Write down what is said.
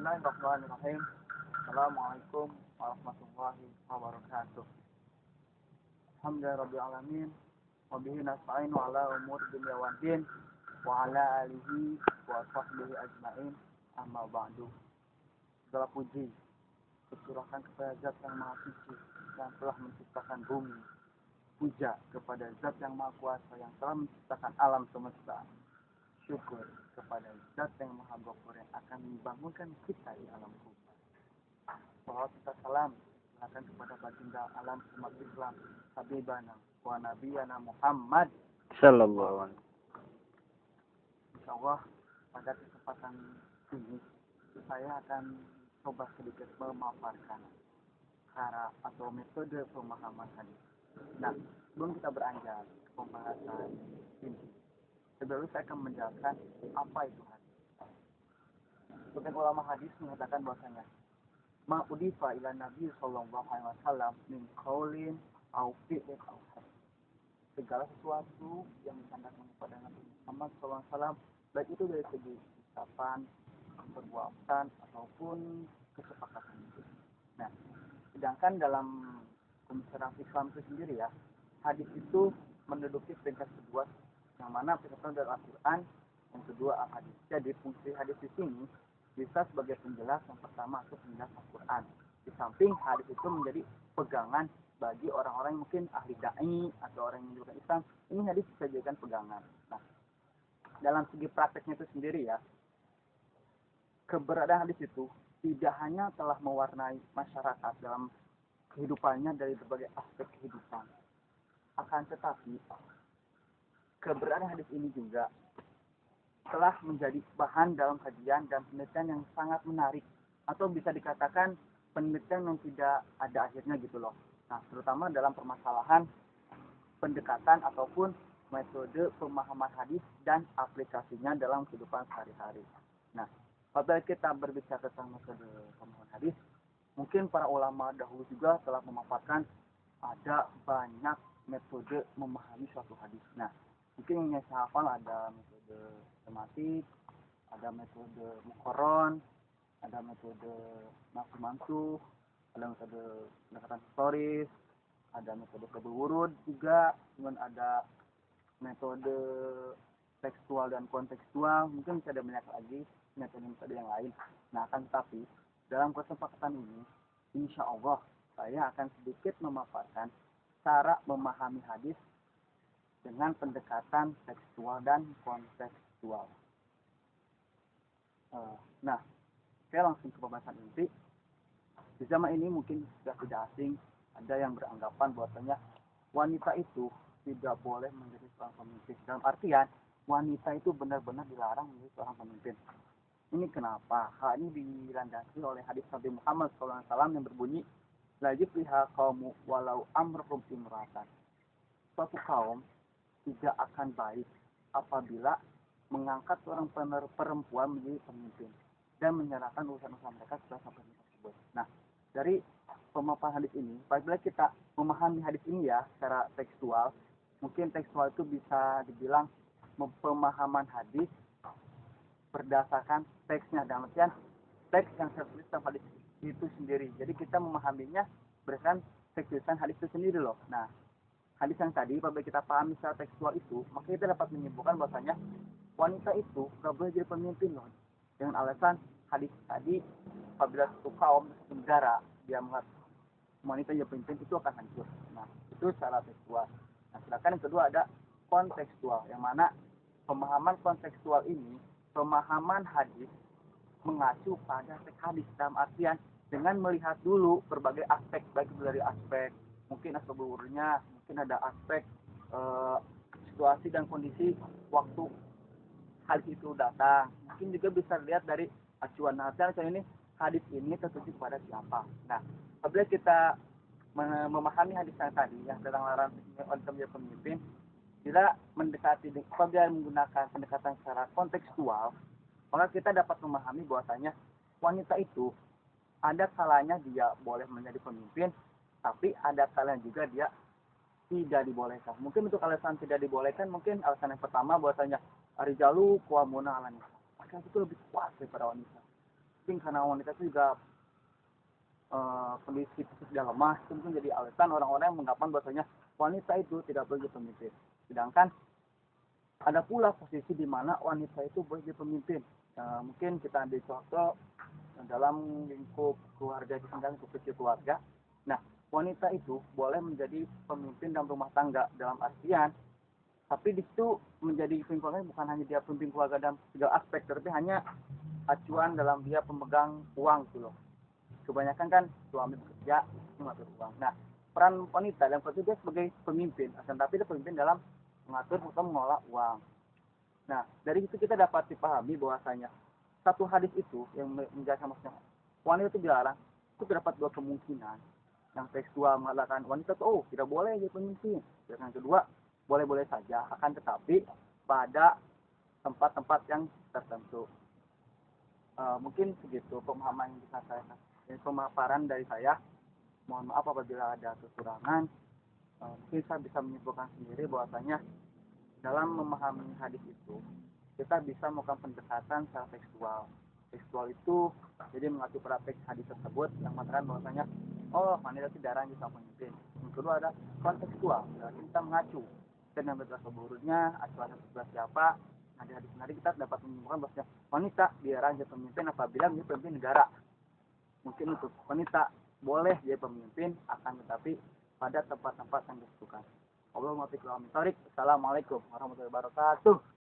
Bismillahirrahmanirrahim. Assalamualaikum warahmatullahi wabarakatuh. Alhamdulillahirabbil alamin. Wa bihi nasta'inu ala umuri dunya waddin wa ala alihi wa sahbihi ajmain. Amma ba'du. Segala puji tercurahkan kepada Zat yang Maha Suci yang telah menciptakan bumi. Puja kepada Zat yang Maha Kuasa yang telah menciptakan alam semesta. Syukur kepada Zat yang Maha Ghafur yang akan membangunkan kita di alam kubur. Salawat serta salam akan kepada baginda alam umat Islam, Habibana wa Nabiyana Muhammad Sallallahu alaihi. Insyaallah pada kesempatan ini saya akan coba sedikit memaparkan cara atau metode pemahaman hadis. Nah, sebelum kita beranjak ke pembahasan ini, sebelumnya saya akan menjelaskan apa itu hadis. Sebagian ulama hadis mengatakan bahwasanya ma'udifa ila Nabi sallallahu alaihi wasallam min qaulin au fi'lin au hadis. Segala sesuatu yang disandarkan kepada Nabi Muhammad sallallahu alaihi wasallam, baik itu dari segi ucapan, perbuatan ataupun kesepakatan. Nah, sedangkan dalam pembicaraan Islam itu sendiri ya, hadis itu menduduki peringkat kedua, yang mana pertama dari Al-Quran, yang kedua Al-Hadis. Jadi fungsi hadis di sini bisa sebagai penjelas, yang pertama itu penjelas Al-Quran. Di samping hadis itu menjadi pegangan bagi orang-orang yang mungkin ahli da'i atau orang yang menunjukkan Islam, ini hadis bisa dijadikan pegangan. Nah, dalam segi prakteknya itu sendiri ya, keberadaan hadis itu tidak hanya telah mewarnai masyarakat dalam kehidupannya dari berbagai aspek kehidupan, akan tetapi keberadaan hadis ini juga telah menjadi bahan dalam kajian dan penelitian yang sangat menarik, atau bisa dikatakan penelitian yang tidak ada akhirnya gitu loh. Nah, terutama dalam permasalahan pendekatan ataupun metode pemahaman hadis dan aplikasinya dalam kehidupan sehari-hari. Nah, apabila kita berbicara tentang metode pemahaman hadis, mungkin para ulama dahulu juga telah memaparkan ada banyak metode memahami suatu hadis. Nah, mungkin yang saya hafal ada metode tematik, ada metode mukoron, ada metode nafsu mansuh, ada metode pendekatan historis, ada metode wurud juga, kemudian ada metode tekstual dan kontekstual, mungkin bisa ada banyak lagi metode-metode yang lain. Nah, akan tetapi dalam kesempatan ini, insya Allah saya akan sedikit memaparkan cara memahami hadis dengan pendekatan tekstual dan kontekstual. Nah, saya langsung ke pembahasan inti. Di zaman ini mungkin sudah tidak asing, ada yang beranggapan bahwasanya wanita itu tidak boleh menjadi seorang pemimpin. Dalam artian, wanita itu benar-benar dilarang menjadi seorang pemimpin. Ini kenapa? Hal ini dilandasi oleh hadis Nabi Muhammad SAW yang berbunyi, la yufliha qaumu walau amruhum imra'atan. Suatu kaum tidak akan baik apabila mengangkat seorang perempuan menjadi pemimpin dan menyerahkan urusan-urusan mereka kepada pemimpin tersebut. Nah, dari pemaparan hadis ini, apabila kita memahami hadis ini ya secara tekstual, mungkin tekstual itu bisa dibilang pemahaman hadis berdasarkan teksnya, dalam artian teks yang tertulis dalam hadis itu sendiri. Jadi kita memahaminya berdasarkan teks tulisan hadis itu sendiri loh. Nah, hadis yang tadi apabila kita pahami secara tekstual itu, maka kita dapat menyimpulkan bahwasanya wanita itu tidak boleh jadi pemimpin loh. Dengan alasan hadis tadi, apabila satu kaum, satu negara dia mengatakan wanita jadi pemimpin, itu akan hancur. Nah, itu secara tekstual. Nah, sedangkan yang kedua ada kontekstual, yang mana pemahaman kontekstual ini, pemahaman hadis mengacu pada teks hadis, dalam artian dengan melihat dulu berbagai aspek, baik dari aspek mungkin aspek wurudnya, mungkin ada aspek situasi dan kondisi waktu hadis itu datang, mungkin juga bisa dilihat dari acuan nasihat ini, hadis ini tertuju kepada siapa. Nah, apabila kita memahami hadis yang tadi yang tentang larangan wanita menjadi pemimpin, bila mendekati apabila menggunakan pendekatan secara kontekstual, maka kita dapat memahami bahwasanya wanita itu ada kalanya dia boleh menjadi pemimpin, tapi ada kalanya juga dia tidak dibolehkan. Mungkin untuk alasan tidak dibolehkan, mungkin alasan yang pertama bahwasanya arijalu qawwamuna 'alan nisa. Laki-laki itu lebih kuat daripada wanita. mungkin karena wanita itu juga kondisi fisik sudah lemah, itu mungkin jadi alasan orang-orang yang mengatakan bahwasanya wanita itu tidak boleh jadi pemimpin. Sedangkan ada pula posisi di mana wanita itu boleh jadi pemimpin. Mungkin kita ambil contoh dalam lingkup keluarga, kita lingkup kecil keluarga. Nah, wanita itu boleh menjadi pemimpin dalam rumah tangga, dalam artian tapi di situ menjadi pemimpin bukan hanya dia pemimpin keluarga dalam segala aspek, tapi hanya acuan dalam dia pemegang uang gitu loh. Kebanyakan kan suami bekerja mengatur uang. Nah, peran wanita dalam itu dia sebagai pemimpin, tapi dia pemimpin dalam mengatur atau mengelola uang. Nah, dari itu kita dapat dipahami bahwasanya satu hadis itu yang menjelaskan maksudnya wanita itu dilarang, itu terdapat dua kemungkinan. Yang tekstual mengatakan wanita itu tidak boleh jadi pemimpin. Yang kedua, boleh-boleh saja, akan tetapi pada tempat-tempat yang tertentu. Mungkin segitu pemahaman yang bisa saya kasih, pemaparan dari saya. Mohon maaf apabila ada kekurangan. Mungkin saya bisa menyimpulkan sendiri bahwasanya dalam memahami hadis itu kita bisa melakukan pendekatan secara tekstual. Tekstual itu jadi mengacu pada teks hadis tersebut yang mengatakan bahwasanya wanita itu jarang bisa pemimpin. Yang kedua ada kontekstual, berarti kita mengacu dan yang betul keburutnya acuan sebelah siapa. Nah, di hadis tadi kita dapat menyimpulkan bahwa wanita dilarang jadi pemimpin apabila menjadi pemimpin negara. Mungkin untuk wanita boleh jadi pemimpin, akan tetapi pada tempat-tempat yang ditentukan. Assalamualaikum warahmatullahi wabarakatuh.